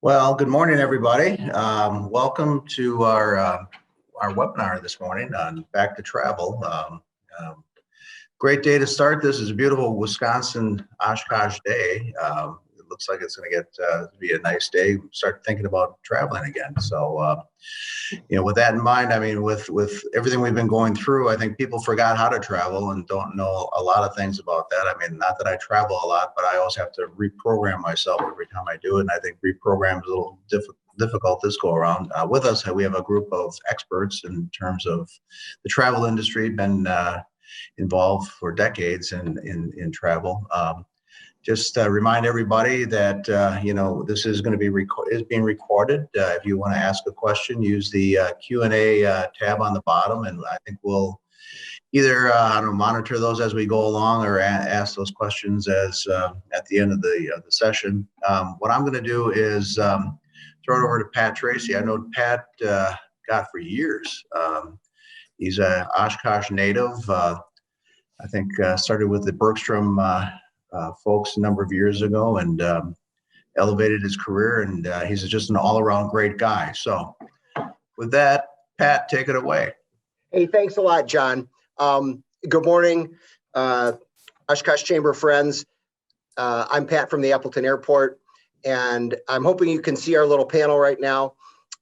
Well, good morning, everybody. Welcome to our webinar this morning on Back to Travel. Great day to start. This is a beautiful Wisconsin Oshkosh day. It looks like it's going to get to be a nice day. Start thinking about traveling again. So, with that in mind, I mean, with everything we've been going through, I think people forgot how to travel and don't know a lot of things about that. I mean, not that I travel a lot, but I always have to reprogram myself every time I do it. And I think reprogram is a little difficult this go around. With us, we have a group of experts in terms of the travel industry, been involved for decades in travel. Just remind everybody that this is going to be being recorded. If you want to ask a question, use the Q&A tab on the bottom, and I think we'll either monitor those as we go along or ask those questions as at the end of the session. What I'm going to do is throw it over to Pat Tracy. I know Pat got for years. He's a Oshkosh native. I think started with the Bergstrom folks a number of years ago and elevated his career, and he's just an all-around great guy. So with that, Pat, take it away. Hey, thanks a lot, John. Good morning, Oshkosh Chamber friends. I'm Pat from the Appleton Airport, and I'm hoping you can see our little panel right now.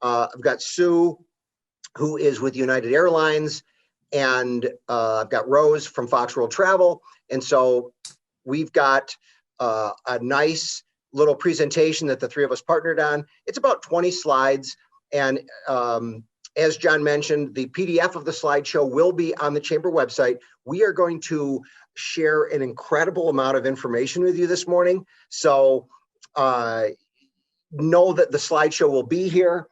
I've got Sue, who is with United Airlines, and I've got Rose from Fox World Travel. And so we've got a nice little presentation that the three of us partnered on. It's about 20 slides. And as John mentioned, the PDF of the slideshow will be on the Chamber website. We are going to share an incredible amount of information with you this morning. So know that the slideshow will be here.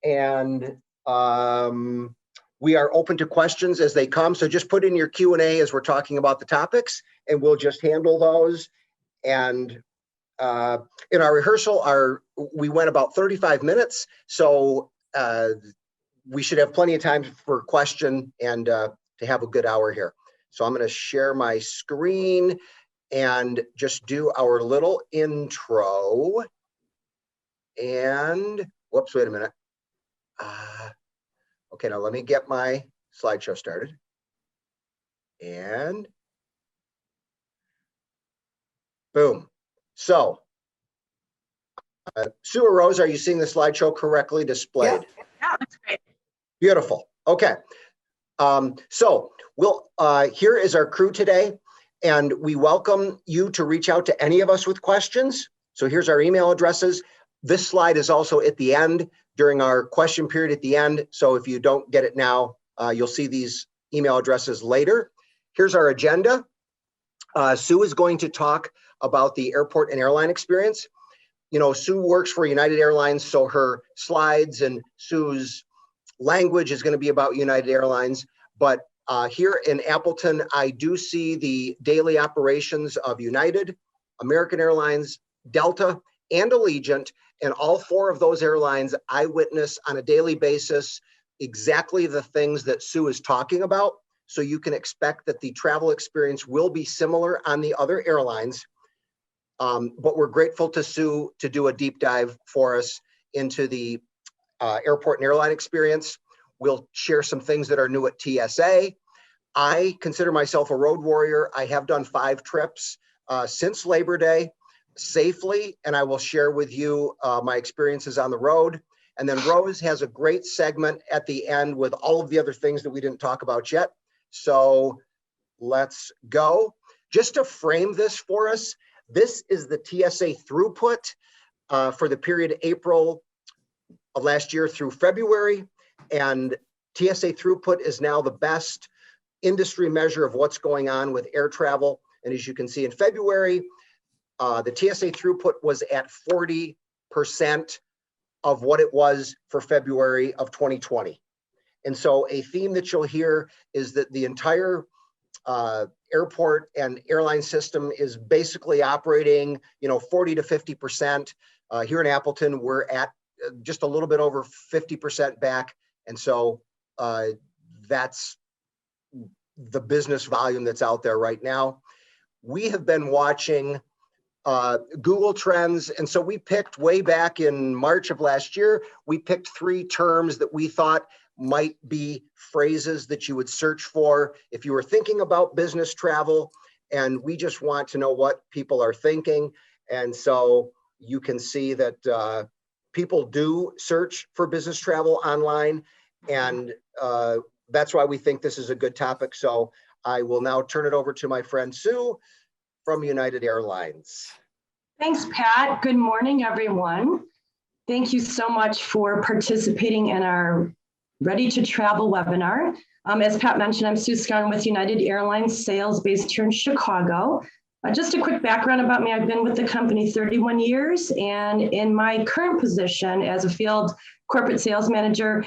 And we are open to questions as they come. So just put in your Q&A as we're talking about the topics, and we'll just handle those. And in our rehearsal, we went about 35 minutes. So we should have plenty of time for question and to have a good hour here. So I'm going to share my screen and just do our little intro. And whoops, wait a minute. Okay, now let me get my slideshow started. And boom. So, Sue or Rose, are you seeing the slideshow correctly displayed? Yeah, that's great. Beautiful. Okay. So here is our crew today, and we welcome you to reach out to any of us with questions. So here's our email addresses. This slide is also at the end during our question period at the end. So if you don't get it now, you'll see these email addresses later. Here's our agenda. Sue is going to talk about the airport and airline experience. You know, Sue works for United Airlines, so her slides and Sue's language is going to be about United Airlines. But here in Appleton, I do see the daily operations of United, American Airlines, Delta, and Allegiant. And all four of those airlines, I witness on a daily basis exactly the things that Sue is talking about. So you can expect that the travel experience will be similar on the other airlines. But we're grateful to Sue to do a deep dive for us into the airport and airline experience. We'll share some things that are new at TSA. I consider myself a road warrior. I have done 5 trips since Labor Day safely, and I will share with you my experiences on the road. And then Rose has a great segment at the end with all of the other things that we didn't talk about yet. So let's go. Just to frame this for us, this is the TSA throughput for the period April of last year through February. And TSA throughput is now the best industry measure of what's going on with air travel. And as you can see in February, the TSA throughput was at 40% of what it was for February of 2020. And so a theme that you'll hear is that the entire airport and airline system is basically operating, 40 to 50%. Here in Appleton, we're at just a little bit over 50% back. And so that's the business volume that's out there right now. We have been watching Google Trends. And so we picked way back in March of last year, we picked 3 terms that we thought might be phrases that you would search for if you were thinking about business travel. And we just want to know what people are thinking. And so you can see that people do search for business travel online. And that's why we think this is a good topic. So I will now turn it over to my friend Sue from United Airlines. Thanks, Pat. Good morning, everyone. Thank you so much for participating in our Ready to Travel webinar. As Pat mentioned, I'm Sue Scarn with United Airlines Sales based here in Chicago. Just a quick background about me. I've been with the company 31 years, and in my current position as a field corporate sales manager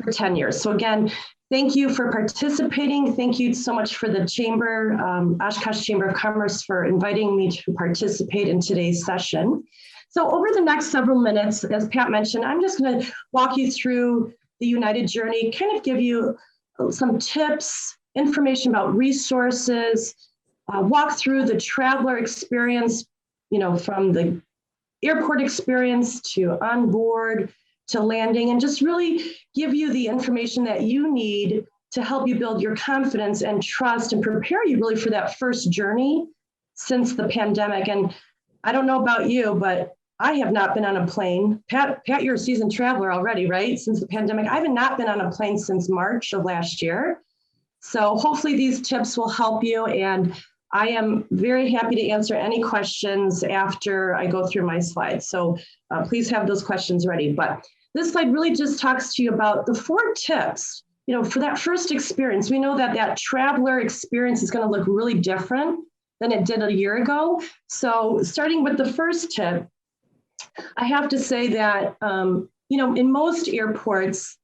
for 10 years. So again, thank you for participating. Thank you so much for the Chamber, Oshkosh Chamber of Commerce, for inviting me to participate in today's session. So over the next several minutes, as Pat mentioned, I'm just going to walk you through the United journey, kind of give you some tips, information about resources, walk through the traveler experience, from the airport experience to onboard, to landing, and just really give you the information that you need to help you build your confidence and trust and prepare you really for that first journey since the pandemic. And I don't know about you, but I have not been on a plane. Pat, you're a seasoned traveler already, right? Since the pandemic, I have not been on a plane since March of last year. So hopefully these tips will help you. And I am very happy to answer any questions after I go through my slides. So please have those questions ready. But this slide really just talks to you about the 4 tips, for that first experience. We know that that traveler experience is going to look really different than it did a year ago. So starting with the first tip, I have to say that, in most airports,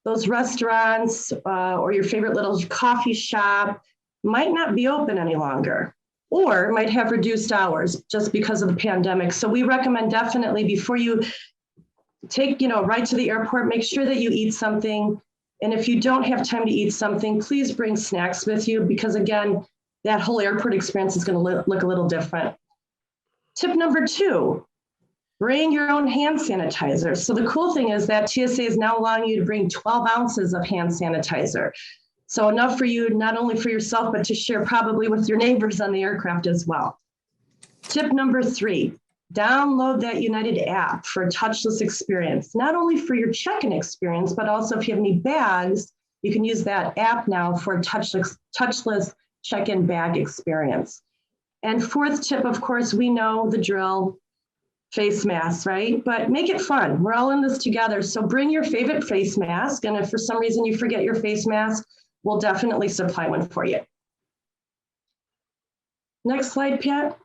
those restaurants or your favorite little coffee shop might not be open any longer, or might have reduced hours just because of the pandemic. So we recommend definitely before you take, right to the airport, make sure that you eat something. And if you don't have time to eat something, please bring snacks with you, because again, that whole airport experience is going to look a little different. Tip number 2, bring your own hand sanitizer. So the cool thing is that TSA is now allowing you to bring 12 ounces of hand sanitizer. So enough for you, not only for yourself, but to share probably with your neighbors on the aircraft as well. Tip number 3, download that United app for a touchless experience, not only for your check-in experience, but also if you have any bags, you can use that app now for a touchless check-in bag experience. And 4th tip, of course, we know the drill, face masks, right? But make it fun. We're all in this together. So bring your favorite face mask. And if for some reason you forget your face mask, we'll definitely supply one for you. Next slide, Pat.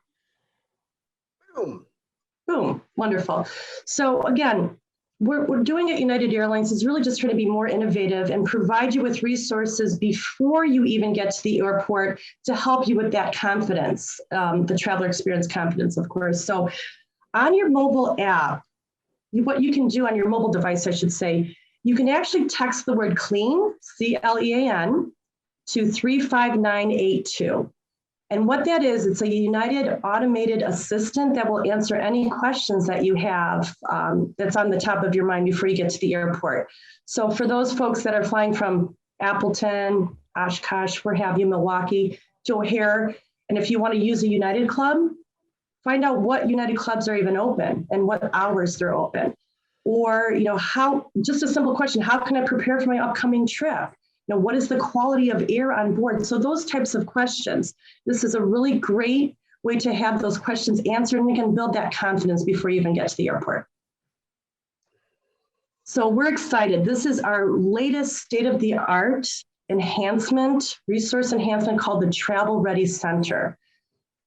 Boom. Boom. Wonderful. So again, we're doing at United Airlines is really just trying to be more innovative and provide you with resources before you even get to the airport to help you with that confidence, the traveler experience confidence, of course. So on your mobile app, what you can do on your mobile device, I should say, you can actually text the word CLEAN, C-L-E-A-N, to 35982. And what that is, it's a United automated assistant that will answer any questions that you have that's on the top of your mind before you get to the airport. So for those folks that are flying from Appleton, Oshkosh, where have you, Milwaukee, to O'Hare, and if you want to use a United club, find out what United clubs are even open and what hours they're open. Or, just a simple question, how can I prepare for my upcoming trip? What is the quality of air on board? So those types of questions, this is a really great way to have those questions answered, and you can build that confidence before you even get to the airport. So we're excited. This is our latest state-of-the-art resource enhancement called the Travel Ready Center.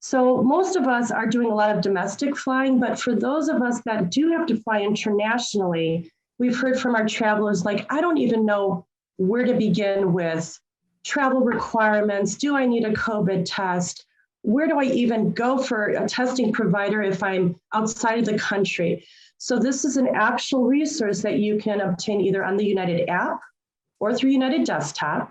So most of us are doing a lot of domestic flying, but for those of us that do have to fly internationally, we've heard from our travelers like, I don't even know where to begin with travel requirements. Do I need a COVID test? Where do I even go for a testing provider if I'm outside of the country? So this is an actual resource that you can obtain either on the United app or through United Desktop.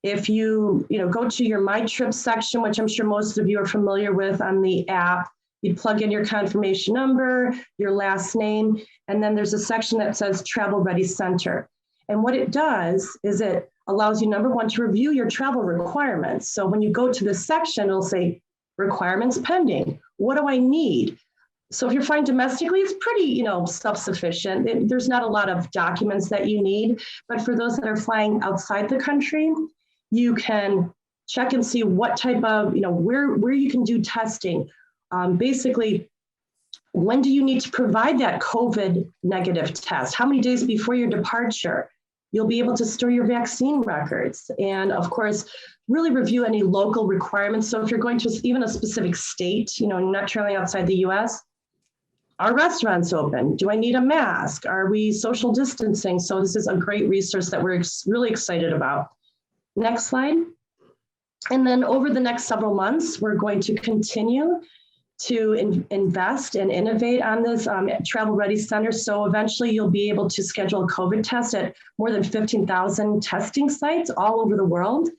If you go to your My Trip section, which I'm sure most of you are familiar with on the app, You'd plug in your confirmation number, your last name, and then there's a section that says Travel Ready Center. And what it does is it allows you, number one, to review your travel requirements. So when you go to this section, it'll say requirements pending. What do I need? So if you're flying domestically, it's pretty, self-sufficient. There's not a lot of documents that you need, but for those that are flying outside the country, you can check and see what type of, where you can do testing. Basically, when do you need to provide that COVID negative test? How many days before your departure? You'll be able to store your vaccine records and, of course, really review any local requirements. So if you're going to even a specific state, not traveling outside the US, are restaurants open? Do I need a mask? Are we social distancing? So this is a great resource that we're really excited about. Next slide. And then over the next several months, we're going to continue to invest and innovate on this Travel Ready Center. So eventually you'll be able to schedule a COVID test at more than 15,000 testing sites all over the world.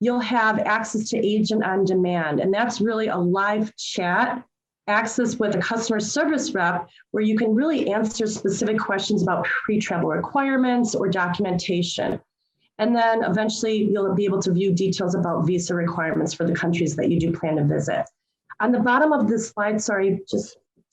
You'll have access to Agent on Demand, and that's really a live chat access with a customer service rep where you can really answer specific questions about pre-travel requirements or documentation. And then eventually you'll be able to view details about visa requirements for the countries that you do plan to visit. On the bottom of this slide, sorry,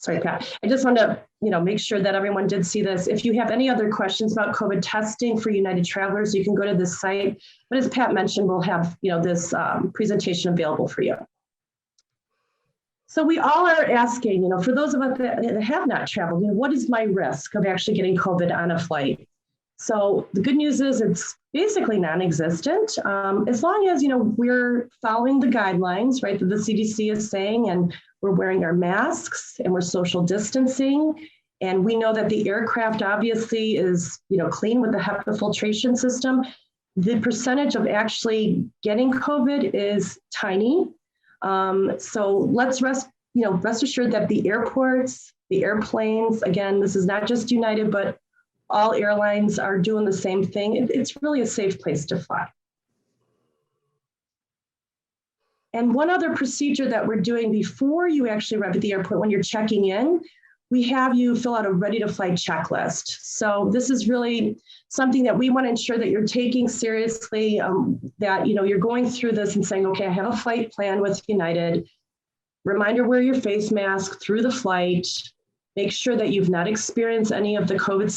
Pat, I just want to make sure that everyone did see this. If you have any other questions about COVID testing for United travelers, you can go to this site. But as Pat mentioned, we'll have this presentation available for you. So we all are asking, for those of us that have not traveled, what is my risk of actually getting COVID on a flight? So the good news is it's basically non-existent as long as, we're following the guidelines, right, that the CDC is saying, and we're wearing our masks and we're social distancing. And we know that the aircraft obviously is, clean with the HEPA filtration system. The percentage of actually getting COVID is tiny. So let's rest assured that the airports, the airplanes, again, this is not just United, but all airlines are doing the same thing. It's really a safe place to fly. And one other procedure that we're doing before you actually arrive at the airport, when you're checking in, we have you fill out a ready to fly checklist. So this is really something that we want to ensure that you're taking seriously, that you're going through this and saying, okay, I have a flight plan with United. Reminder, wear your face mask through the flight. Make sure that you've not experienced any of the COVID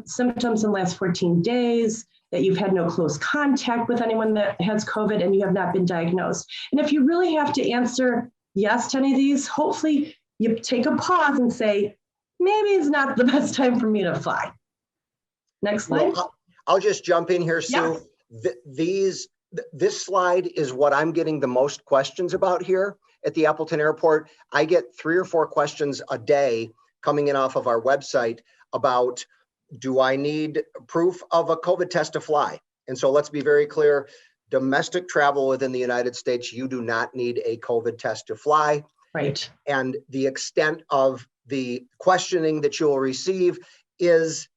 symptoms in the last 14 days, that you've had no close contact with anyone that has COVID, and you have not been diagnosed. And if you really have to answer yes to any of these, hopefully you take a pause and say, maybe it's not the best time for me to fly. Next slide. Well, I'll just jump in here, Sue. Yeah. This slide is what I'm getting the most questions about here at the Appleton Airport. I get 3 or 4 questions a day coming in off of our website about, do I need proof of a COVID test to fly? And so let's be very clear, domestic travel within the United States, you do not need a COVID test to fly. Right. And the extent of the questioning that you will receive is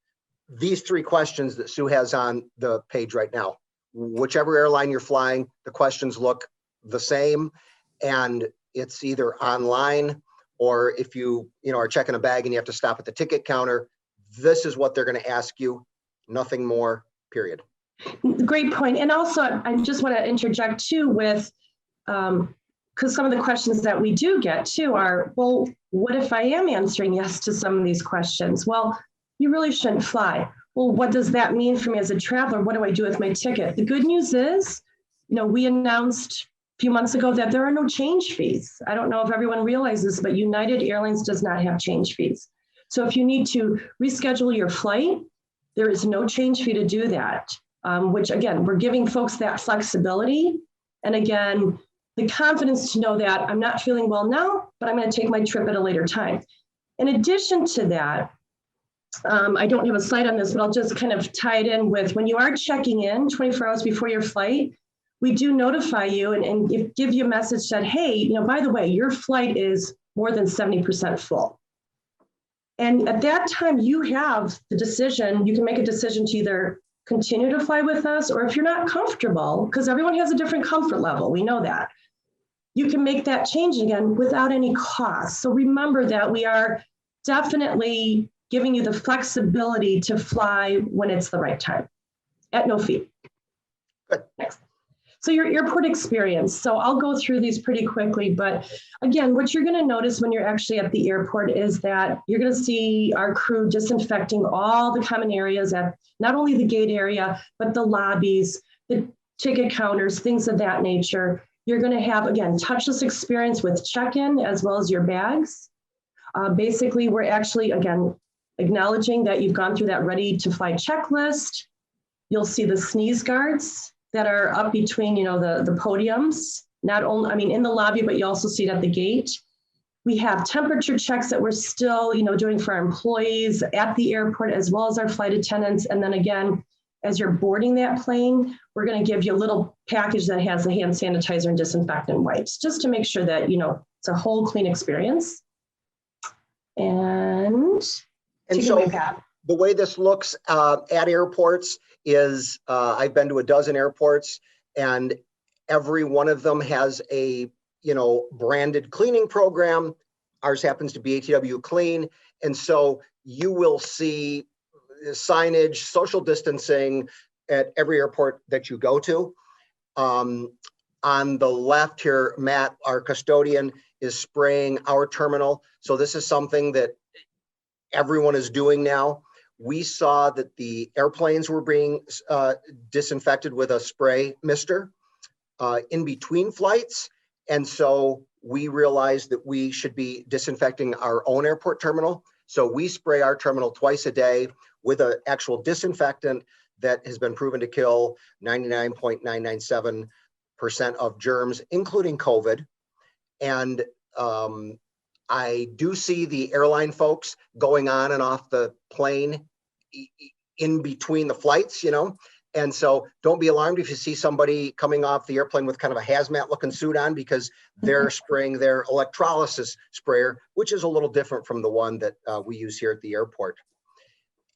these 3 questions that Sue has on the page right now. Whichever airline you're flying, the questions look the same, and it's either online, or if you are checking a bag and you have to stop at the ticket counter, this is what they're going to ask you, nothing more, period. Great point. And also, I just want to interject too with, because some of the questions that we do get too are, well, what if I am answering yes to some of these questions? Well, you really shouldn't fly. Well, what does that mean for me as a traveler? What do I do with my ticket? The good news is, we announced a few months ago that there are no change fees. I don't know if everyone realizes, but United Airlines does not have change fees. So if you need to reschedule your flight, there is no change fee to do that, which again, we're giving folks that flexibility. And again, the confidence to know that I'm not feeling well now, but I'm going to take my trip at a later time. In addition to that, I don't have a slide on this, but I'll just kind of tie it in with when you are checking in 24 hours before your flight, we do notify you and give you a message that, hey, by the way, your flight is more than 70% full. And at that time, you have the decision, you can make a decision to either continue to fly with us, or if you're not comfortable, because everyone has a different comfort level, we know that. you can make that change again without any cost. So remember that we are definitely giving you the flexibility to fly when it's the right time at no fee. Good. Next. So your airport experience. So I'll go through these pretty quickly, but again, what you're going to notice when you're actually at the airport is that you're going to see our crew disinfecting all the common areas at not only the gate area, but the lobbies, the ticket counters, things of that nature. You're going to have, again, touchless experience with check-in as well as your bags. Basically, we're actually, again, acknowledging that you've gone through that ready to fly checklist. You'll see the sneeze guards that are up between, the podiums, not only, in the lobby, but you also see it at the gate. We have temperature checks that we're still, doing for our employees at the airport, as well as our flight attendants. And then again, as you're boarding that plane, we're going to give you a little package that has the hand sanitizer and disinfectant wipes, just to make sure that, it's a whole clean experience. And so the way this looks at airports is I've been to a dozen airports, and every one of them has a branded cleaning program. Ours happens to be ATW Clean, and so you will see signage, social distancing at every airport that you go to. On the left here, Matt, our custodian, is spraying our terminal. So this is something that everyone is doing now. We saw that the airplanes were being disinfected with a spray mister in between flights. And so we realized that we should be disinfecting our own airport terminal. So we spray our terminal twice a day with an actual disinfectant that has been proven to kill 99.997% of germs, including COVID. And I do see the airline folks going on and off the plane in between the flights, and so don't be alarmed if you see somebody coming off the airplane with kind of a hazmat looking suit on, because they're spraying their electrolysis sprayer, which is a little different from the one that we use here at the airport.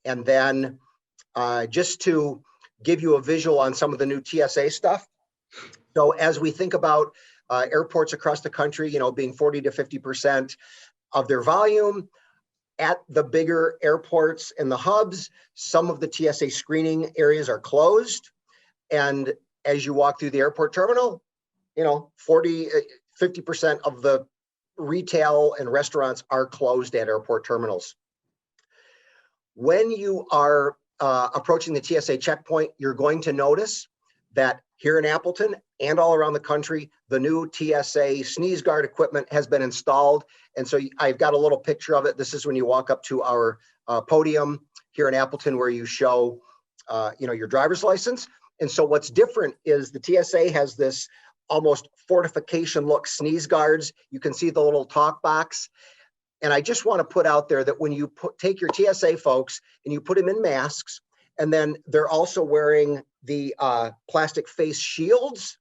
And then just to give you a visual on some of the new TSA stuff. So as we think about airports across the country, being 40 to 50% of their volume, at the bigger airports and the hubs, some of the TSA screening areas are closed. And as you walk through the airport terminal, 50% of the retail and restaurants are closed at airport terminals. When you are approaching the TSA checkpoint, you're going to notice that here in Appleton and all around the country, the new TSA sneeze guard equipment has been installed. And so I've got a little picture of it. This is when you walk up to our podium here in Appleton, where you show, your driver's license. And so what's different is the TSA has this almost fortification look sneeze guards. You can see the little talk box. And I just want to put out there that when you take your TSA folks and you put them in masks, and then they're also wearing the plastic face shields,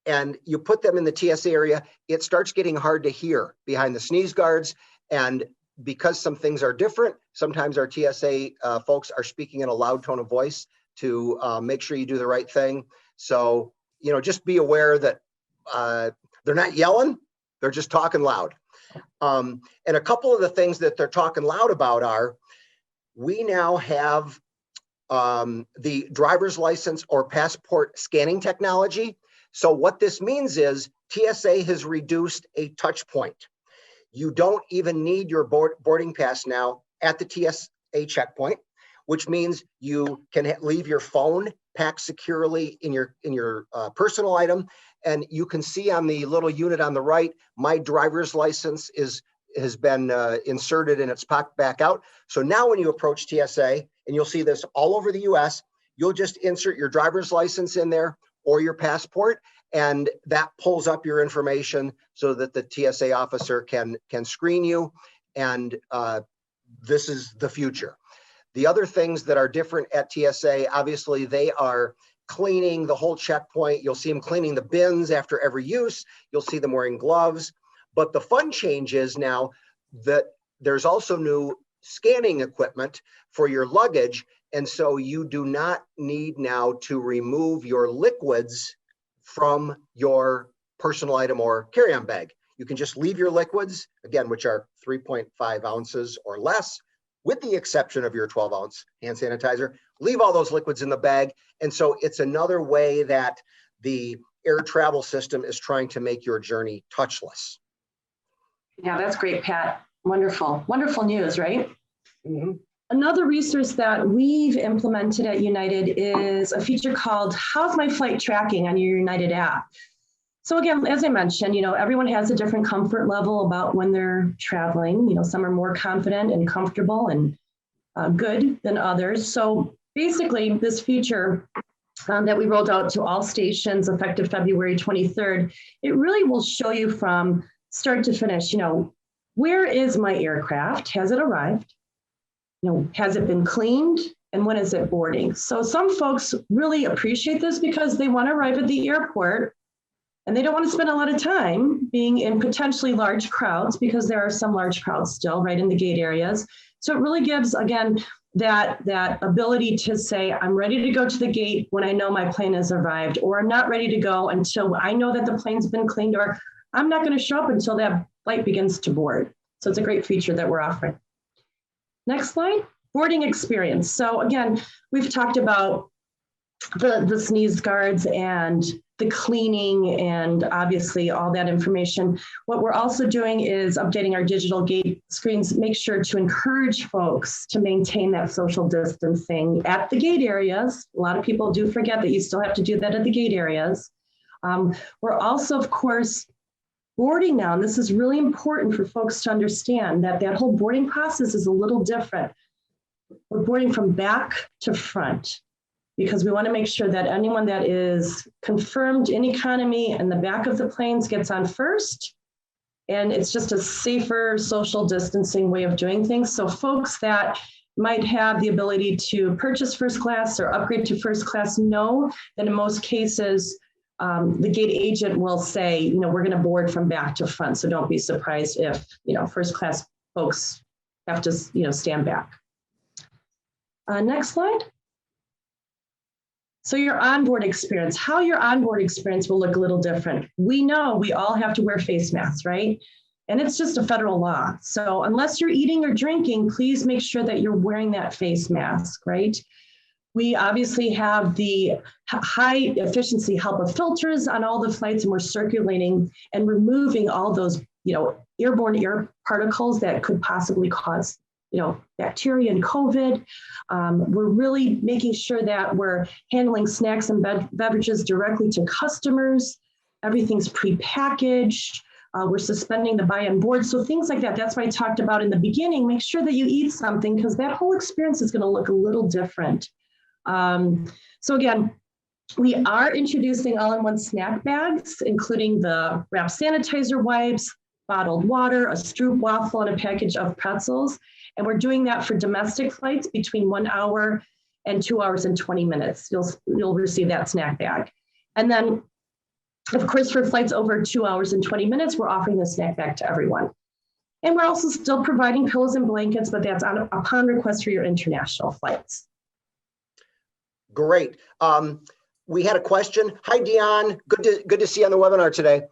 and you put them in the TSA area, it starts getting hard to hear behind the sneeze guards. And because some things are different, sometimes our TSA folks are speaking in a loud tone of voice to make sure you do the right thing. So, just be aware that they're not yelling, they're just talking loud. And a couple of the things that they're talking loud about are, we now have the driver's license or passport scanning technology. So what this means is TSA has reduced a touch point. You don't even need your boarding pass now at the TSA checkpoint, which means you can leave your phone packed securely in your personal item. And you can see on the little unit on the right, my driver's license has been inserted and it's popped back out. So now when you approach TSA, and you'll see this all over the US, you'll just insert your driver's license in there or your passport, and that pulls up your information so that the TSA officer can screen you. And this is the future. The other things that are different at TSA, obviously they are cleaning the whole checkpoint. You'll see them cleaning the bins after every use. You'll see them wearing gloves. But the fun change is now that there's also new scanning equipment for your luggage. And so you do not need now to remove your liquids from your personal item or carry-on bag. You can just leave your liquids, again, which are 3.5 ounces or less, with the exception of your 12-ounce hand sanitizer. Leave all those liquids in the bag. And so it's another way that the air travel system is trying to make your journey touchless. Yeah, that's great, Pat. Wonderful. Wonderful news, right? Mm-hmm. Another resource that we've implemented at United is a feature called How's My Flight Tracking on your United app. So again, as I mentioned, everyone has a different comfort level about when they're traveling. Some are more confident and comfortable and good than others. So basically, this feature that we rolled out to all stations effective February 23rd, it really will show you from start to finish, where is my aircraft? Has it arrived? Has it been cleaned? And when is it boarding? So some folks really appreciate this because they want to arrive at the airport and they don't want to spend a lot of time being in potentially large crowds, because there are some large crowds still right in the gate areas. So it really gives, again, that ability to say, I'm ready to go to the gate when I know my plane has arrived, or I'm not ready to go until I know that the plane's been cleaned, or I'm not going to show up until that flight begins to board. So it's a great feature that we're offering. Next slide, boarding experience. So again, we've talked about the sneeze guards and the cleaning and obviously all that information. What we're also doing is updating our digital gate screens, make sure to encourage folks to maintain that social distancing at the gate areas. A lot of people do forget that you still have to do that at the gate areas. We're also, of course, boarding now, and this is really important for folks to understand that whole boarding process is a little different. We're boarding from back to front, because we want to make sure that anyone that is confirmed in economy and the back of the planes gets on first. And it's just a safer social distancing way of doing things. So folks that might have the ability to purchase first class or upgrade to first class know that in most cases, the gate agent will say, we're going to board from back to front. So don't be surprised if, first class folks have to, stand back. Next slide. So your onboard experience, how your onboard experience will look a little different. We know we all have to wear face masks, right? And it's just a federal law. So unless you're eating or drinking, please make sure that you're wearing that face mask, right? We obviously have the high efficiency HEPA filters on all the flights, and we're circulating and removing all those, airborne air particles that could possibly cause, bacteria and COVID. We're really making sure that we're handling snacks and beverages directly to customers. Everything's prepackaged. We're suspending the buy on board. So things like that. That's why I talked about in the beginning, make sure that you eat something, because that whole experience is going to look a little different. So again, we are introducing all-in-one snack bags, including the wrap sanitizer wipes, bottled water, a Stroop waffle, and a package of pretzels. And we're doing that for domestic flights between 1 hour and 2 hours and 20 minutes. You'll receive that snack bag. And then, of course, for flights over 2 hours and 20 minutes, we're offering the snack bag to everyone. And we're also still providing pillows and blankets, but that's upon request for your international flights. Great. We had a question. Hi, Dion. Good to see you on the webinar today.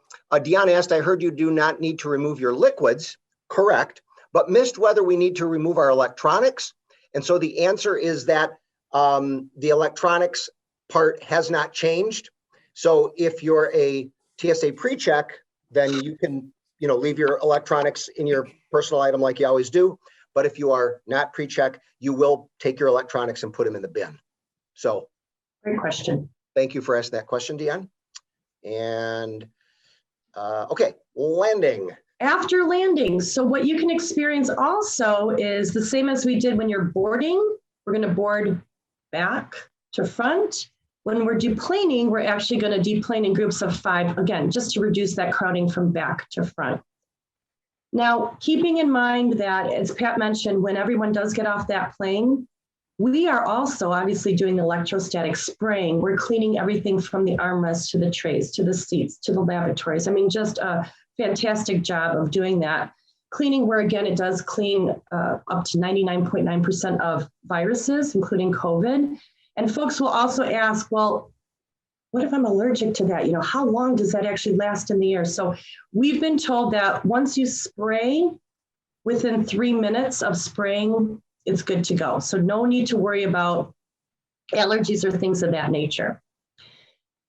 Dion asked, I heard you do not need to remove your liquids. Correct. But missed whether we need to remove our electronics. And so the answer is that the electronics part has not changed. So if you're a TSA pre-check, then you can leave your electronics in your personal item like you always do. But if you are not pre-check, you will take your electronics and put them in the bin. So great question. Thank you for asking that question, Dion. And okay, landing. After landing, so what you can experience also is the same as we did when you're boarding. We're going to board back to front. When we're deplaning, we're actually going to deplane in groups of 5, again, just to reduce that crowding from back to front. Now, keeping in mind that, as Pat mentioned, when everyone does get off that plane, we are also obviously doing electrostatic spraying. We're cleaning everything from the armrests to the trays, to the seats, to the lavatories. I mean, just a fantastic job of doing that. Cleaning where, again, it does clean up to 99.9% of viruses, including COVID. And folks will also ask, well, what if I'm allergic to that? How long does that actually last in the air? So we've been told that once you spray, within 3 minutes of spraying, it's good to go. So no need to worry about allergies or things of that nature.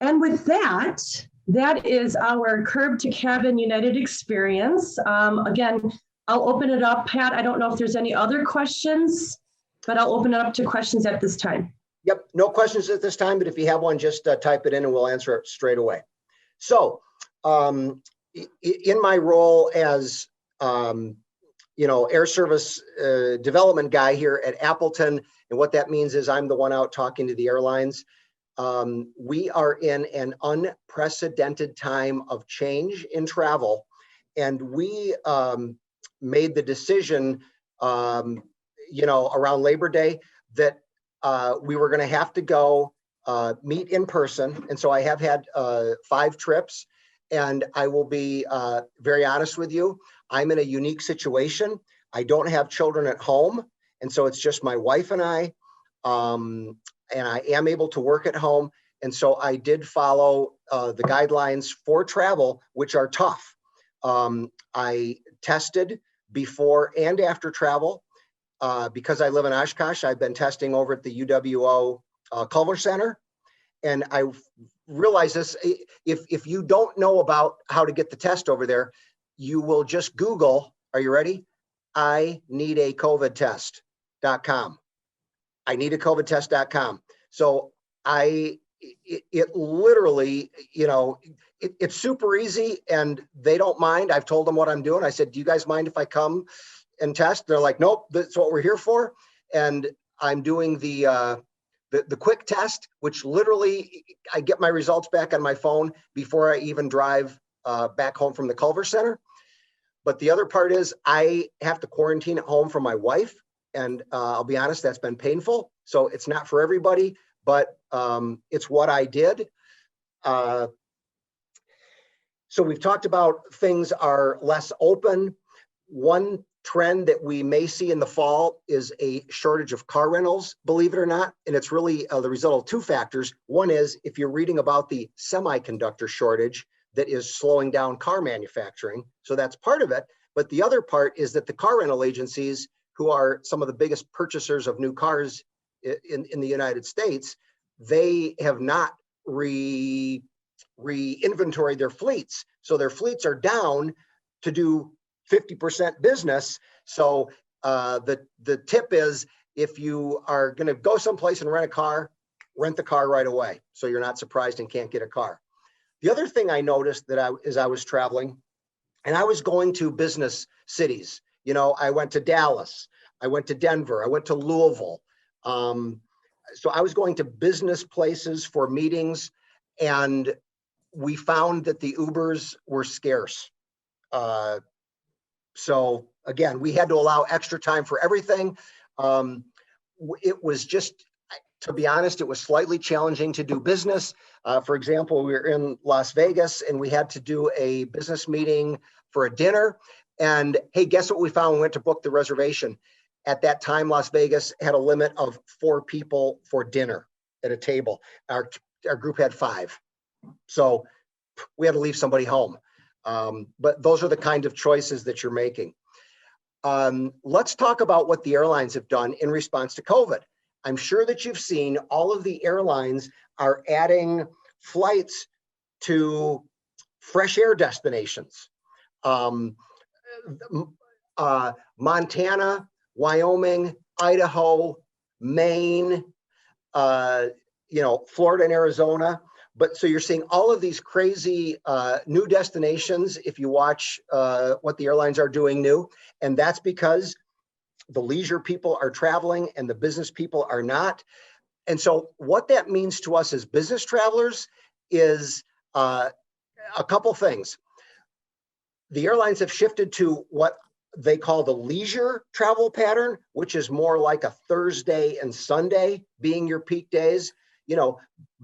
And with that, that is our Curb to Cabin United experience. Again, I'll open it up. Pat, I don't know if there's any other questions, but I'll open it up to questions at this time. Yep, no questions at this time, but if you have one, just type it in and we'll answer it straight away. So in my role as air service development guy here at Appleton, and what that means is I'm the one out talking to the airlines. We are in an unprecedented time of change in travel, and we made the decision, around Labor Day that we were going to have to go meet in person. And so I have had 5 trips, and I will be very honest with you. I'm in a unique situation. I don't have children at home, and so it's just my wife and I. And I am able to work at home. And so I did follow the guidelines for travel, which are tough. I tested before and after travel. Because I live in Oshkosh, I've been testing over at the UWO Culver Center. And I realize this, if you don't know about how to get the test over there, you will just Google, are you ready? I need a COVID test.com. I need a COVID test.com. So it literally, it's super easy and they don't mind. I've told them what I'm doing. I said, do you guys mind if I come and test? They're like, nope, that's what we're here for. And I'm doing the quick test, which literally I get my results back on my phone before I even drive back home from the Culver Center. But the other part is I have to quarantine at home for my wife. And I'll be honest, that's been painful. So it's not for everybody, but it's what I did. So we've talked about things are less open. One trend that we may see in the fall is a shortage of car rentals, believe it or not. And it's really the result of 2 factors. One is if you're reading about the semiconductor shortage that is slowing down car manufacturing. So that's part of it. But the other part is that the car rental agencies, who are some of the biggest purchasers of new cars in the United States, they have not re-inventoried their fleets. So their fleets are down to do 50% business. So the tip is, if you are going to go someplace and rent a car, rent the car right away, so you're not surprised and can't get a car. The other thing I noticed as I was traveling, and I was going to business cities. I went to Dallas, I went to Denver, I went to Louisville. So I was going to business places for meetings, and we found that the Ubers were scarce. So again, we had to allow extra time for everything. It was just, to be honest, it was slightly challenging to do business. For example, we were in Las Vegas and we had to do a business meeting for a dinner. And hey, guess what we found? We went to book the reservation. At that time, Las Vegas had a limit of 4 people for dinner at a table. Our group had 5. So we had to leave somebody home. But those are the kind of choices that you're making. Let's talk about what the airlines have done in response to COVID. I'm sure that you've seen all of the airlines are adding flights to fresh air destinations. Montana, Wyoming, Idaho, Maine, Florida and Arizona. But so you're seeing all of these crazy new destinations if you watch what the airlines are doing new. And that's because the leisure people are traveling and the business people are not. And so what that means to us as business travelers is a couple things. The airlines have shifted to what they call the leisure travel pattern, which is more like a Thursday and Sunday being your peak days.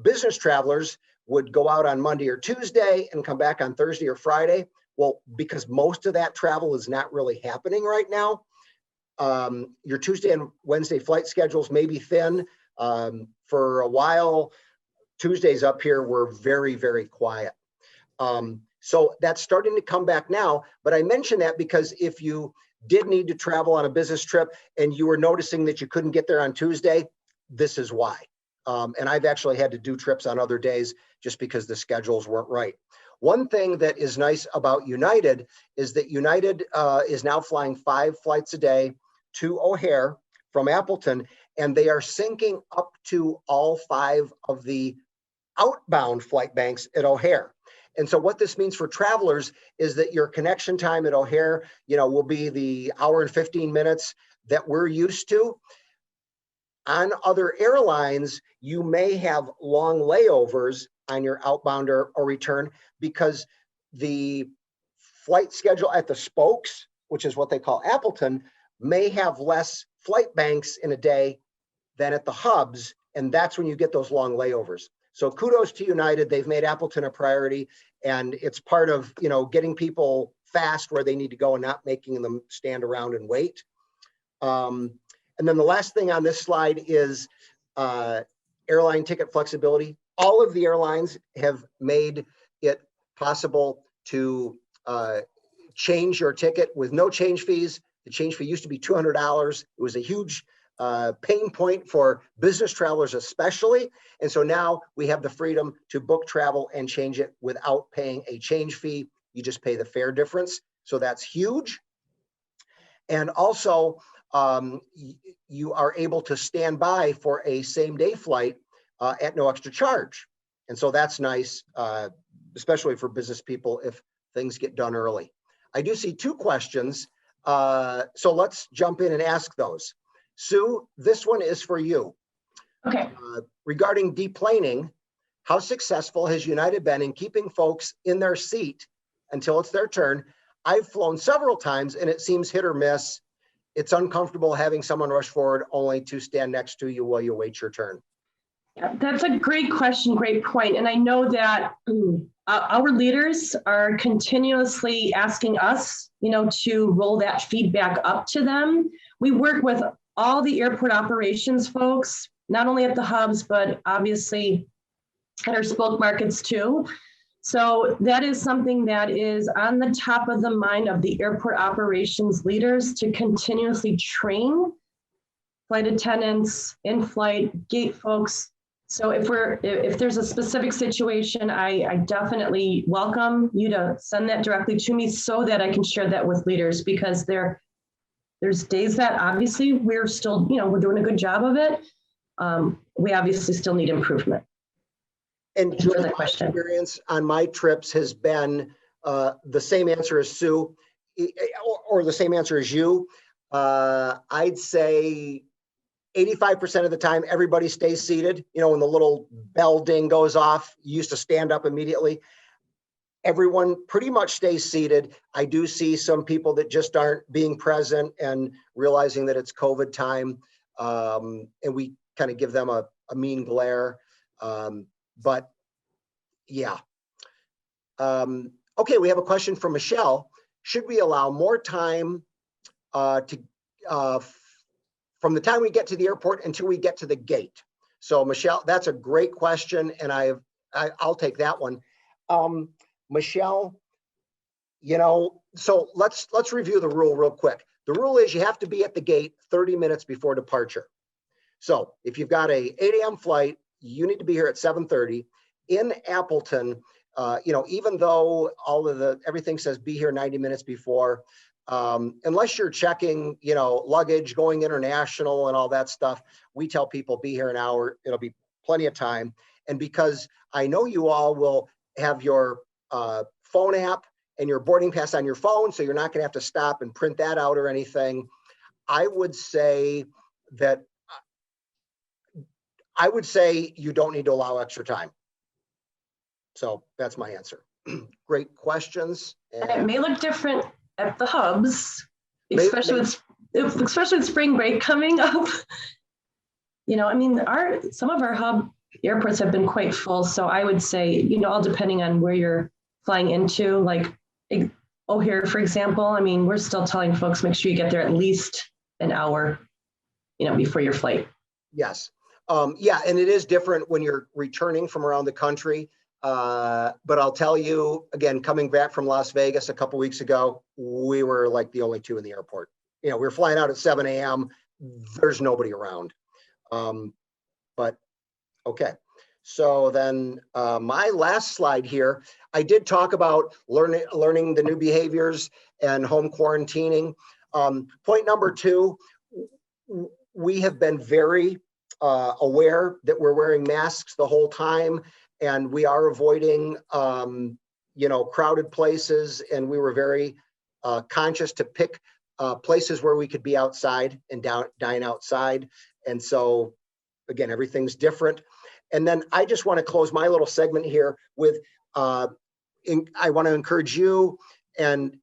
Business travelers would go out on Monday or Tuesday and come back on Thursday or Friday. Well, because most of that travel is not really happening right now, your Tuesday and Wednesday flight schedules may be thin. For a while, Tuesdays up here were very, very quiet. So that's starting to come back now. But I mention that because if you did need to travel on a business trip and you were noticing that you couldn't get there on Tuesday, this is why. And I've actually had to do trips on other days just because the schedules weren't right. One thing that is nice about United is that United is now flying 5 flights a day to O'Hare from Appleton, and they are syncing up to all 5 of the outbound flight banks at O'Hare. And so what this means for travelers is that your connection time at O'Hare, will be the hour and 15 minutes that we're used to. On other airlines, you may have long layovers on your outbound or return because the flight schedule at the spokes, which is what they call Appleton, may have less flight banks in a day than at the hubs. And that's when you get those long layovers. So kudos to United. They've made Appleton a priority, and it's part of, getting people fast where they need to go and not making them stand around and wait. And then the last thing on this slide is airline ticket flexibility. All of the airlines have made it possible to change your ticket with no change fees. The change fee used to be $200. It was a huge pain point for business travelers especially. And so now we have the freedom to book travel and change it without paying a change fee. You just pay the fare difference. So that's huge. And also, you are able to stand by for a same-day flight at no extra charge. And so that's nice, especially for business people if things get done early. I do see 2 questions, so let's jump in and ask those. Sue, this one is for you. Okay. Regarding deplaning, how successful has United been in keeping folks in their seat until it's their turn? I've flown several times and it seems hit or miss. It's uncomfortable having someone rush forward only to stand next to you while you wait your turn. Yeah, that's a great question, great point. And I know that our leaders are continuously asking us, to roll that feedback up to them. We work with all the airport operations folks, not only at the hubs, but obviously at our spoke markets too. So that is something that is on the top of the mind of the airport operations leaders to continuously train flight attendants, in-flight gate folks. So if there's a specific situation, I definitely welcome you to send that directly to me so that I can share that with leaders, because there's days that obviously we're still, we're doing a good job of it. We obviously still need improvement. And Julie, my experience on my trips has been the same answer as Sue, or the same answer as you. I'd say 85% of the time, everybody stays seated. When the little bell ding goes off, you used to stand up immediately. Everyone pretty much stays seated. I do see some people that just aren't being present and realizing that it's COVID time. And we kind of give them a mean glare. But yeah. Okay, we have a question from Michelle. Should we allow more time from the time we get to the airport until we get to the gate? So Michelle, that's a great question, and I'll take that one. Michelle, so let's review the rule real quick. The rule is you have to be at the gate 30 minutes before departure. So if you've got a 8 a.m. flight, you need to be here at 7:30. In Appleton, even though everything says be here 90 minutes before, unless you're checking, luggage, going international and all that stuff, we tell people be here an hour. It'll be plenty of time. And because I know you all will have your phone app and your boarding pass on your phone, so you're not going to have to stop and print that out or anything, I would say you don't need to allow extra time. So that's my answer. Great questions. And it may look different at the hubs, especially with spring break coming up. Some of our hub airports have been quite full. So I would say, all depending on where you're flying into, like O'Hare, for example, we're still telling folks, make sure you get there at least an hour, before your flight. Yes. Yeah, and it is different when you're returning from around the country. But I'll tell you, again, coming back from Las Vegas a couple weeks ago, we were like the only two in the airport. You know, we were flying out at 7 a.m. There's nobody around. But okay. So then my last slide here, I did talk about learning the new behaviors and home quarantining. Point number 2, we have been very aware that we're wearing masks the whole time, and we are avoiding, crowded places, and we were very conscious to pick places where we could be outside and dine outside. And so, again, everything's different. And then I just want to close my little segment here with, I want to encourage you and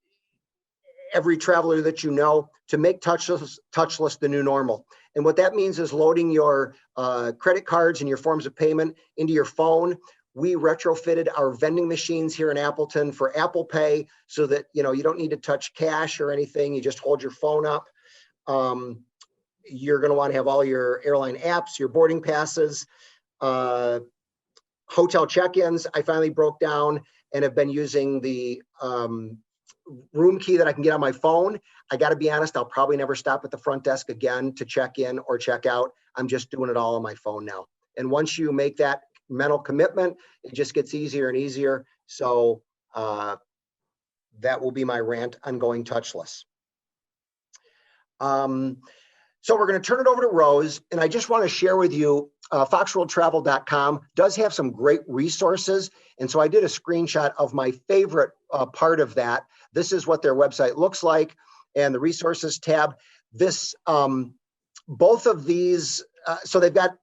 every traveler that you know to make touchless the new normal. And what that means is loading your credit cards and your forms of payment into your phone. We retrofitted our vending machines here in Appleton for Apple Pay so that, you don't need to touch cash or anything. You just hold your phone up. You're going to want to have all your airline apps, your boarding passes, hotel check-ins. I finally broke down and have been using the room key that I can get on my phone. I got to be honest, I'll probably never stop at the front desk again to check in or check out. I'm just doing it all on my phone now. And once you make that mental commitment, it just gets easier and easier. So that will be my rant on going touchless. So we're going to turn it over to Rose, and I just want to share with you, foxworldtravel.com does have some great resources. And so I did a screenshot of my favorite part of that. This is what their website looks like, and the resources tab. This, both of these, so they've got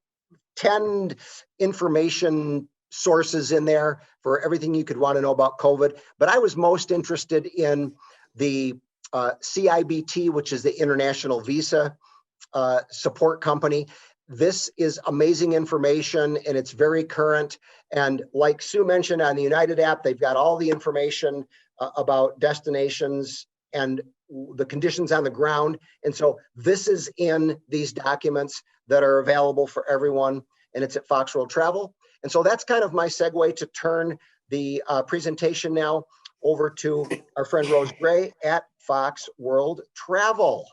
10 information sources in there for everything you could want to know about COVID. But I was most interested in the CIBT, which is the International Visa Support Company. This is amazing information, and it's very current. And like Sue mentioned on the United app, they've got all the information about destinations and the conditions on the ground. And so this is in these documents that are available for everyone, and it's at Fox World Travel. And so that's kind of my segue to turn the presentation now over to our friend Rose Gray at Fox World Travel.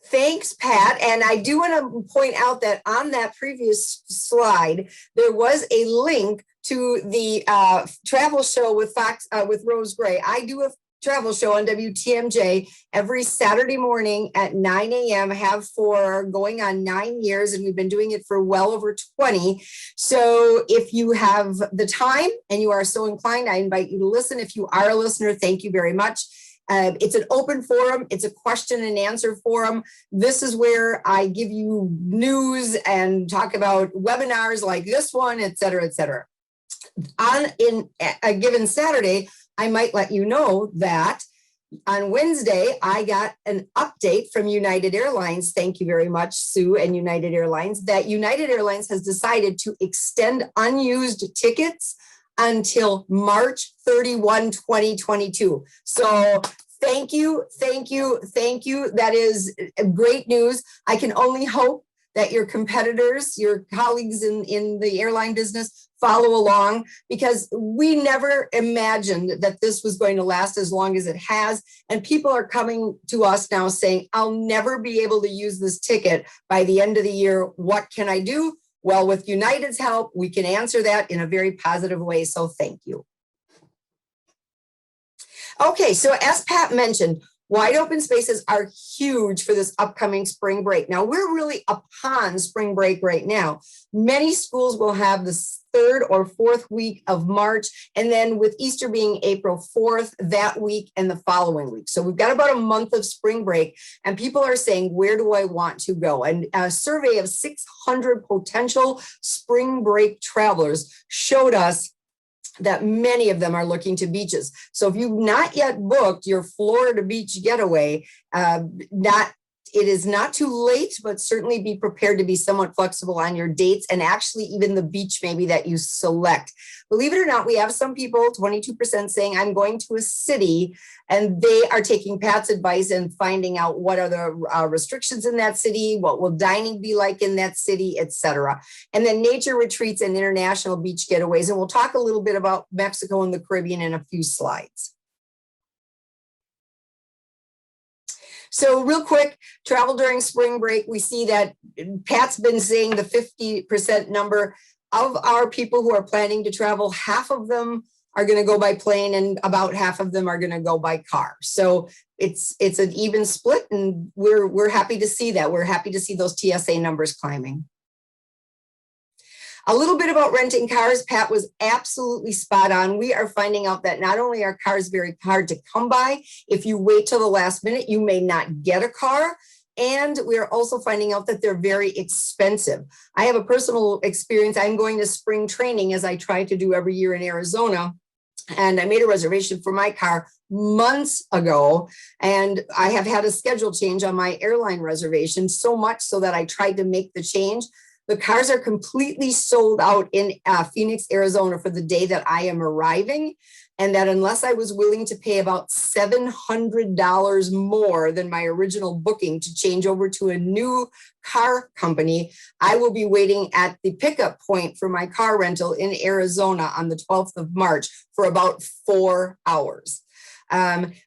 Thanks, Pat. And I do want to point out that on that previous slide, there was a link to the travel show with with Rose Gray. I do a travel show on WTMJ every Saturday morning at 9 a.m. have for going on 9 years, and we've been doing it for well over 20. So if you have the time and you are so inclined, I invite you to listen. If you are a listener, thank you very much. It's an open forum. It's a question and answer forum. This is where I give you news and talk about webinars like this one, et cetera, et cetera. In a given Saturday, I might let you know that on Wednesday, I got an update from United Airlines. Thank you very much, Sue and United Airlines, that United Airlines has decided to extend unused tickets until March 31, 2022. So thank you, thank you, thank you. That is great news. I can only hope that your competitors, your colleagues in the airline business follow along, because we never imagined that this was going to last as long as it has. And people are coming to us now saying, I'll never be able to use this ticket by the end of the year. What can I do? Well, with United's help, we can answer that in a very positive way. So thank you. Okay, so as Pat mentioned, wide open spaces are huge for this upcoming spring break. Now, we're really upon spring break right now. Many schools will have the 3rd or 4th week of March, and then with Easter being April 4th, that week and the following week. So we've got about a month of spring break, and people are saying, where do I want to go? And a survey of 600 potential spring break travelers showed us that many of them are looking to beaches. So if you've not yet booked your Florida beach getaway, not it is not too late, but certainly be prepared to be somewhat flexible on your dates and actually even the beach maybe that you select. Believe it or not, we have some people, 22% saying I'm going to a city, and they are taking Pat's advice and finding out what are the restrictions in that city, what will dining be like in that city, etc. And then nature retreats and international beach getaways. And we'll talk a little bit about Mexico and the Caribbean in a few slides. So real quick, travel during spring break, we see that Pat's been saying the 50% number of our people who are planning to travel. Half of them are going to go by plane and about half of them are going to go by car. So it's an even split, and we're happy to see that. We're happy to see those TSA numbers climbing. A little bit about renting cars. Pat was absolutely spot on. We are finding out that not only are cars very hard to come by, if you wait till the last minute, you may not get a car. And we're also finding out that they're very expensive. I have a personal experience. I'm going to spring training, as I try to do every year in Arizona. And I made a reservation for my car months ago. And I have had a schedule change on my airline reservation, so much so that I tried to make the change. The cars are completely sold out in Phoenix, Arizona for the day that I am arriving. And that unless I was willing to pay about $700 more than my original booking to change over to a new car company, I will be waiting at the pickup point for my car rental in Arizona on the 12th of March for about 4 hours.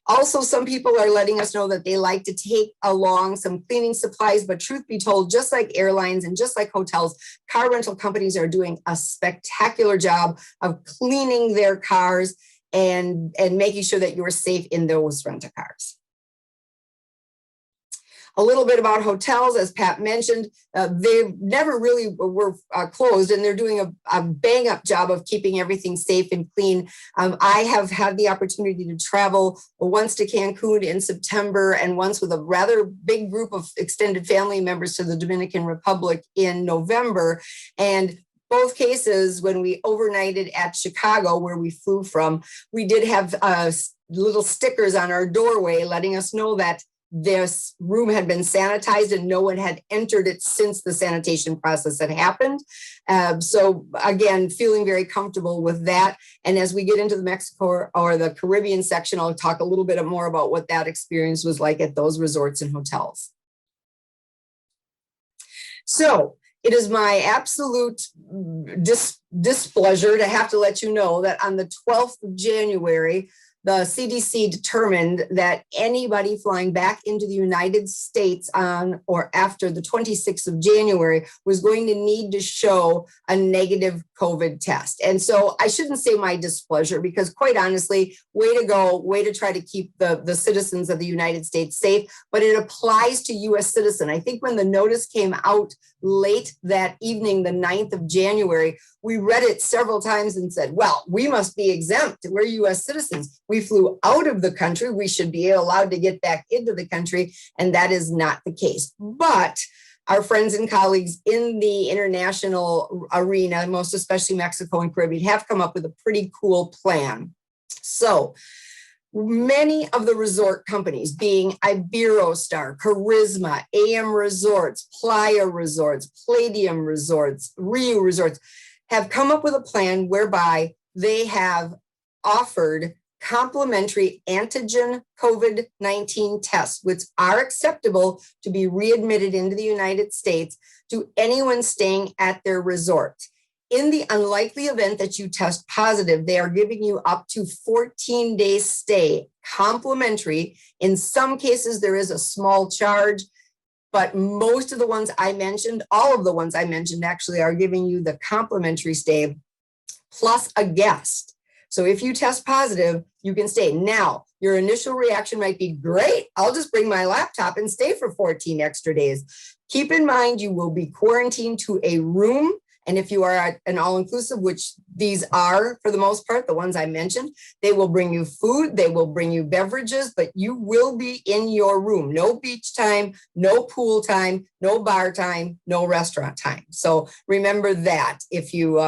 Also, some people are letting us know that they like to take along some cleaning supplies, but truth be told, just like airlines and just like hotels, car rental companies are doing a spectacular job of cleaning their cars and making sure that you're safe in those rental cars. A little bit about hotels, as Pat mentioned, they never really were closed, and they're doing a bang-up job of keeping everything safe and clean. I have had the opportunity to travel once to Cancun in September and once with a rather big group of extended family members to the Dominican Republic in November. And both cases, when we overnighted at Chicago, where we flew from, we did have little stickers on our doorway letting us know that this room had been sanitized and no one had entered it since the sanitation process had happened. So again, feeling very comfortable with that. And as we get into the Mexico or the Caribbean section, I'll talk a little bit more about what that experience was like at those resorts and hotels. So it is my absolute displeasure to have to let you know that on the 12th of January, the CDC determined that anybody flying back into the United States on or after the 26th of January was going to need to show a negative COVID test. And so I shouldn't say my displeasure, because quite honestly, way to go, way to try to keep the citizens of the United States safe, but it applies to US citizen. I think when the notice came out late that evening, the 9th of January, we read it several times and said, well, we must be exempt. We're US citizens. We flew out of the country. We should be allowed to get back into the country. And that is not the case. But our friends and colleagues in the international arena, most especially Mexico and Caribbean, have come up with a pretty cool plan. So many of the resort companies, being Iberostar, Charisma, AM Resorts, Playa Resorts, Palladium Resorts, Rio Resorts, have come up with a plan whereby they have offered complimentary antigen COVID-19 tests, which are acceptable to be readmitted into the United States to anyone staying at their resort. In the unlikely event that you test positive, they are giving you up to 14 days stay complimentary. In some cases, there is a small charge, but most of the ones I mentioned, all of the ones I mentioned actually are giving you the complimentary stay plus a guest. So if you test positive, you can stay. Now, your initial reaction might be, great, I'll just bring my laptop and stay for 14 extra days. Keep in mind, you will be quarantined to a room. And if you are at an all-inclusive, which these are for the most part, the ones I mentioned, they will bring you food, they will bring you beverages, but you will be in your room. No beach time, no pool time, no bar time, no restaurant time. So remember that if you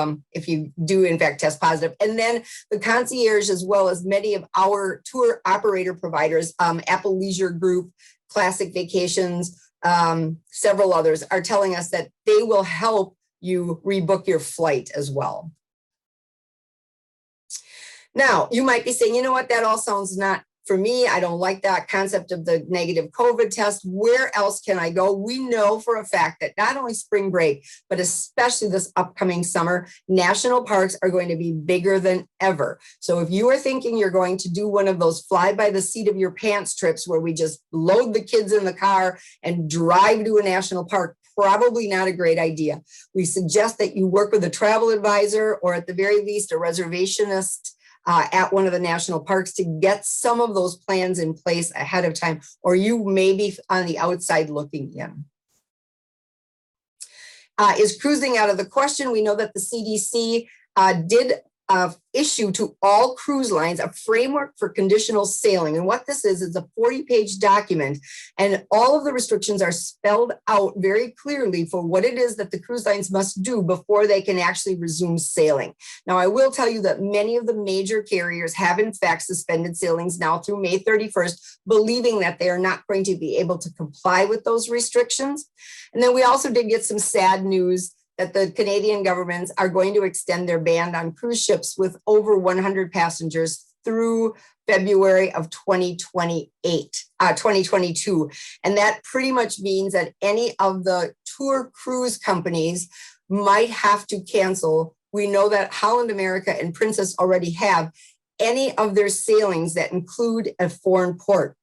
do in fact test positive. And then the concierge, as well as many of our tour operator providers, Apple Leisure Group, Classic Vacations, several others are telling us that they will help you rebook your flight as well. Now, you might be saying, you know what, that all sounds not for me. I don't like that concept of the negative COVID test. Where else can I go? We know for a fact that not only spring break, but especially this upcoming summer, national parks are going to be bigger than ever. So if you are thinking you're going to do one of those fly by the seat of your pants trips where we just load the kids in the car and drive to a national park, probably not a great idea. We suggest that you work with a travel advisor or at the very least a reservationist at one of the national parks to get some of those plans in place ahead of time, or you may be on the outside looking in. Is cruising out of the question? We know that the CDC did issue to all cruise lines a framework for conditional sailing. And what this is a 40-page document, and all of the restrictions are spelled out very clearly for what it is that the cruise lines must do before they can actually resume sailing. Now, I will tell you that many of the major carriers have in fact suspended sailings now through May 31st, believing that they are not going to be able to comply with those restrictions. And then we also did get some sad news that the Canadian governments are going to extend their ban on cruise ships with over 100 passengers through February of 2022. And that pretty much means that any of the tour cruise companies might have to cancel. We know that Holland America and Princess already have any of their sailings that include a foreign port.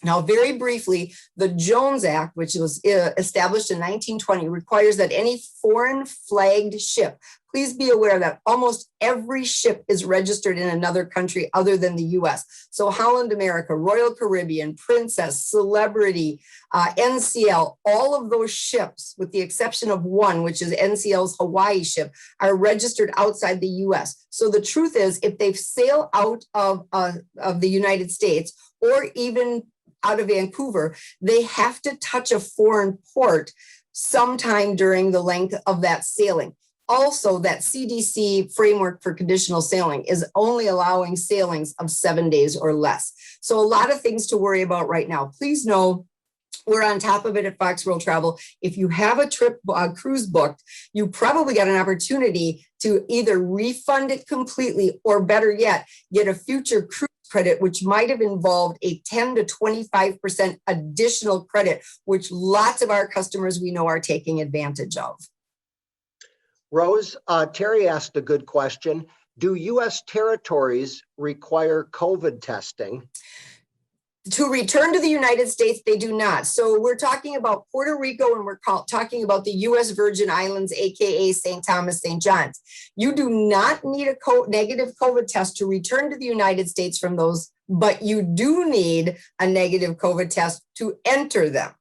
Now, very briefly, the Jones Act, which was established in 1920, requires that any foreign flagged ship, please be aware that almost every ship is registered in another country other than the US. So Holland America, Royal Caribbean, Princess, Celebrity, NCL, all of those ships, with the exception of one, which is NCL's Hawaii ship, are registered outside the US. So the truth is, if they sail out of the United States or even out of Vancouver, they have to touch a foreign port sometime during the length of that sailing. Also, that CDC framework for conditional sailing is only allowing sailings of 7 days or less. So a lot of things to worry about right now. Please know we're on top of it at Fox World Travel. If you have a trip, cruise booked, you probably got an opportunity to either refund it completely or better yet, get a future cruise credit, which might have involved a 10 to 25% additional credit, which lots of our customers we know are taking advantage of. Rose, Terry asked a good question. Do U.S. territories require COVID testing? To return to the United States, they do not. So we're talking about Puerto Rico and we're talking about the U.S. Virgin Islands, AKA St. Thomas, St. John's. You do not need a negative COVID test to return to the United States from those, but you do need a negative COVID test to enter them.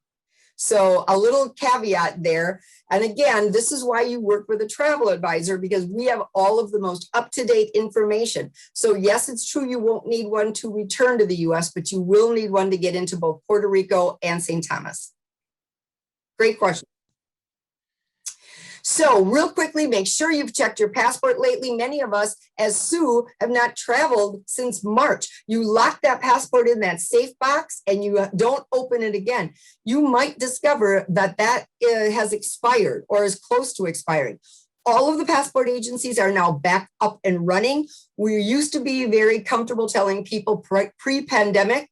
So a little caveat there. And again, this is why you work with a travel advisor, because we have all of the most up-to-date information. So yes, it's true you won't need one to return to the US, but you will need one to get into both Puerto Rico and St. Thomas. Great question. So real quickly, make sure you've checked your passport lately. Many of us, as Sue, have not traveled since March. You lock that passport in that safe box and you don't open it again. You might discover that that has expired or is close to expiring. All of the passport agencies are now back up and running. We used to be very comfortable telling people pre-pandemic,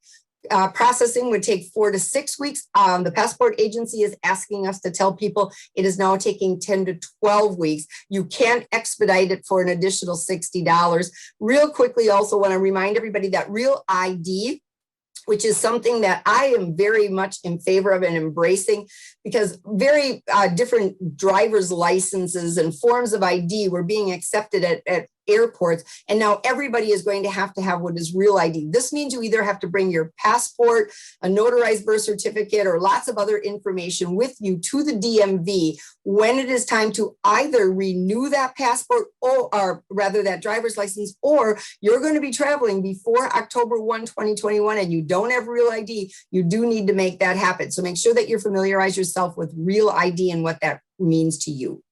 processing would take 4 to 6 weeks. The passport agency is asking us to tell people it is now taking 10 to 12 weeks. You can't expedite it for an additional $60. Real quickly, also want to remind everybody that Real ID, which is something that I am very much in favor of and embracing, because very different driver's licenses and forms of ID were being accepted at airports. And now everybody is going to have what is Real ID. This means you either have to bring your passport, a notarized birth certificate, or lots of other information with you to the DMV when it is time to either renew that passport or rather that driver's license, or you're going to be traveling before October 1, 2021, and you don't have Real ID. You do need to make that happen. So make sure that you familiarize yourself with Real ID and what that means to you.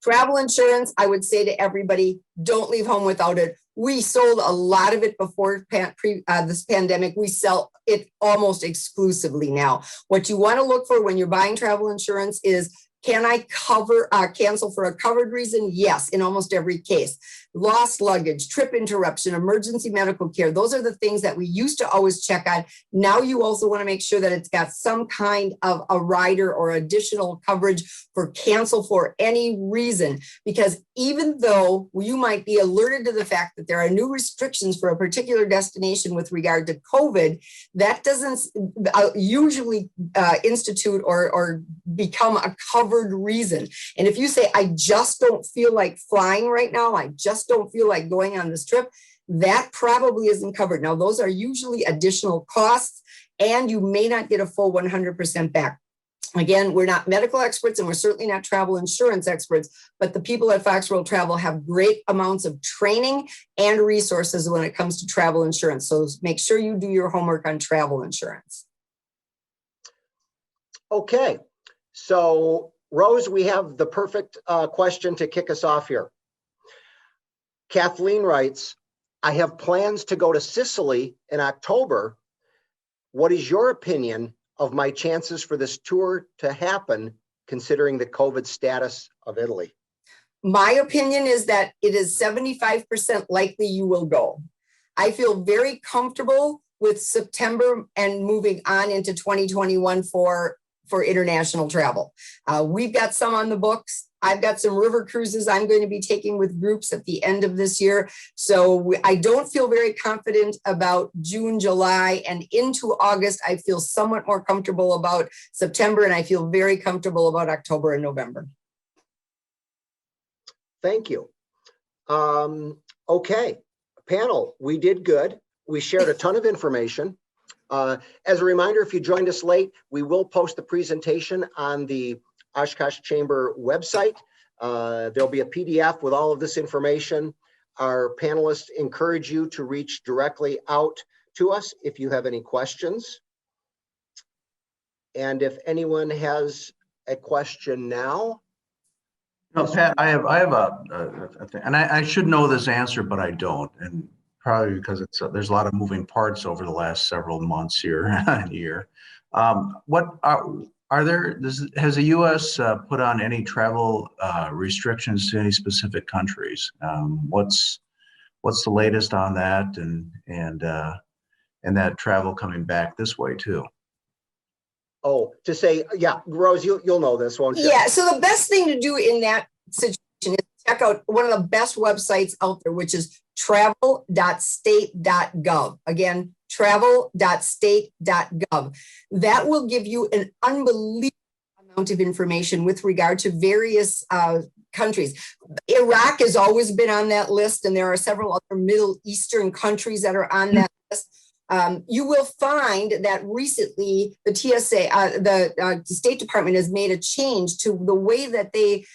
Travel insurance, I would say to everybody, don't leave home without it. We sold a lot of it before this pandemic. We sell it almost exclusively now. What you want to look for when you're buying travel insurance is, can I cancel for a covered reason? Yes, in almost every case. Lost luggage, trip interruption, emergency medical care. Those are the things that we used to always check on. Now you also want to make sure that it's got some kind of a rider or additional coverage for cancel for any reason. Because even though you might be alerted to the fact that there are new restrictions for a particular destination with regard to COVID, that doesn't usually institute or become a covered reason. And if you say, I just don't feel like flying right now, I just don't feel like going on this trip, that probably isn't covered. Now, those are usually additional costs, and you may not get a full 100% back. Again, we're not medical experts and we're certainly not travel insurance experts, but the people at Fox World Travel have great amounts of training and resources when it comes to travel insurance. So make sure you do your homework on travel insurance. Okay, so Rose, we have the perfect question to kick us off here. Kathleen writes, I have plans to go to Sicily in October. What is your opinion of my chances for this tour to happen, considering the COVID status of Italy? My opinion is that it is 75% likely you will go. I feel very comfortable with September and moving on into 2021 for international travel. We've got some on the books. I've got some river cruises I'm going to be taking with groups at the end of this year. So I don't feel very confident about June, July, and into August. I feel somewhat more comfortable about September, and I feel very comfortable about October and November. Thank you. Okay, panel, we did good. We shared a ton of information. As a reminder, if you joined us late, we will post the presentation on the Oshkosh Chamber website. There'll be a PDF with all of this information. Our panelists encourage you to reach directly out to us if you have any questions. And if anyone has a question now. No, Pat, I have a thing, and I should know this answer, but I don't, and probably because there's a lot of moving parts over the last several months here and year. What are there? Has the U.S. Put on any travel restrictions to any specific countries? What's the latest on that, and that travel coming back this way too? Oh, to say, yeah, Rose, you'll know this, won't you? Yeah, so the best thing to do in that situation is check out one of the best websites out there, which is travel.state.gov. Again, travel.state.gov. That will give you an unbelievable amount of information with regard to various countries. Iraq has always been on that list, and there are several other Middle Eastern countries that are on that list. You will find that recently the TSA, the State Department has made a change to the way that they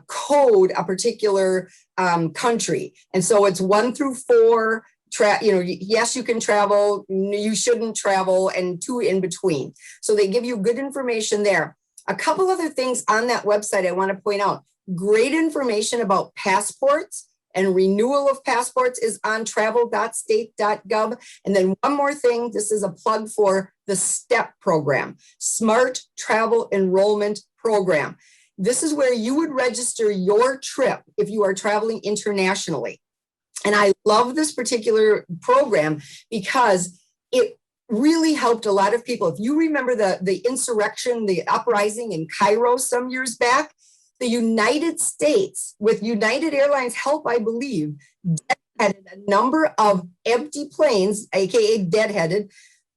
code a particular country. And so it's 1 through 4, yes, you can travel, you shouldn't travel, and 2 in between. So they give you good information there. A couple other things on that website I want to point out. Great information about passports and renewal of passports is on travel.state.gov. And then one more thing, this is a plug for the STEP program, Smart Travel Enrollment Program. This is where you would register your trip if you are traveling internationally. And I love this particular program because it really helped a lot of people. If you remember the insurrection, the uprising in Cairo some years back, the United States, with United Airlines help, I believe, deadheaded a number of empty planes, aka deadheaded,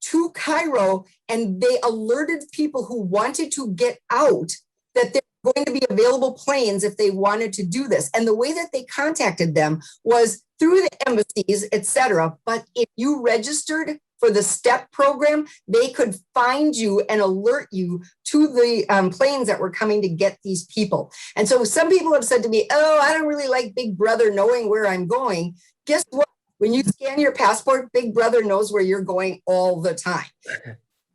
to Cairo, and they alerted people who wanted to get out that there were going to be available planes if they wanted to do this. And the way that they contacted them was through the embassies, etc. But if you registered for the STEP program, they could find you and alert you to the planes that were coming to get these people. And so some people have said to me, oh, I don't really like Big Brother knowing where I'm going. Guess what? When you scan your passport, Big Brother knows where you're going all the time.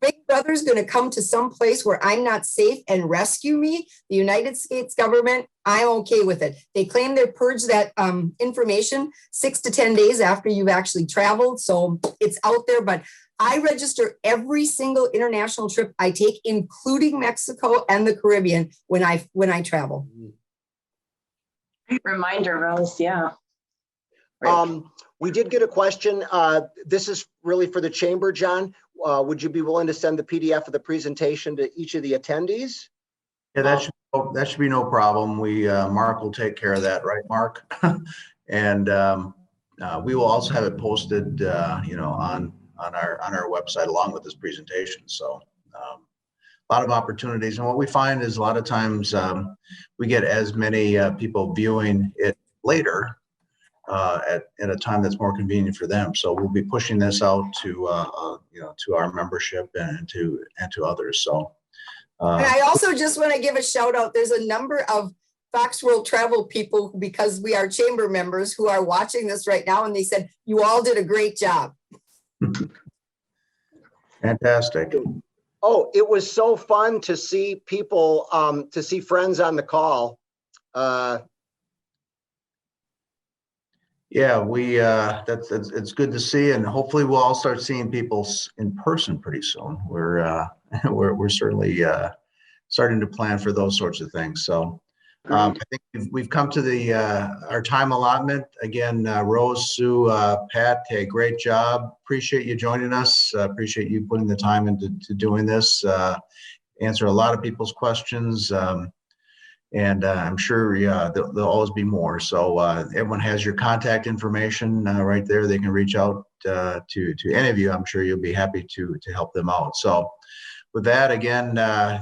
Big Brother's going to come to some place where I'm not safe and rescue me. The United States government, I'm okay with it. They claim they purge that information 6 to 10 days after you've actually traveled. So it's out there, but I register every single international trip I take, including Mexico and the Caribbean when I travel. Great reminder, Rose. Yeah. We did get a question. This is really for the chamber, John. Would you be willing to send the PDF of the presentation to each of the attendees? Yeah, that should be no problem. Mark will take care of that, right, Mark? And we will also have it posted, on our website along with this presentation. So a lot of opportunities, and what we find is a lot of times we get as many people viewing it later at a time that's more convenient for them. So we'll be pushing this out to to our membership and to others. So. And I also just want to give a shout out. There's a number of Fox World Travel people, because we are chamber members, who are watching this right now, and they said you all did a great job. Fantastic. Oh, it was so fun to see people, to see friends on the call. Yeah, it's good to see, and hopefully we'll all start seeing people in person pretty soon. We're certainly starting to plan for those sorts of things. So I think we've come to our time allotment. Again, Rose, Sue, Pat, hey, great job. Appreciate you joining us. Appreciate you putting the time into doing this. Answer a lot of people's questions. And I'm sure, there'll always be more. So everyone has your contact information right there. They can reach out to any of you. I'm sure you'll be happy to help them out. So with that, again,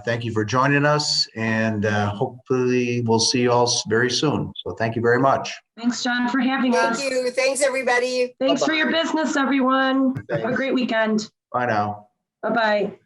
thank you for joining us, and hopefully we'll see you all very soon. So thank you very much. Thanks, John, for having us. Thank you. Thanks, everybody. Thanks Bye-bye. for your business, everyone. Thanks. Have a great weekend. Bye now. Bye-bye.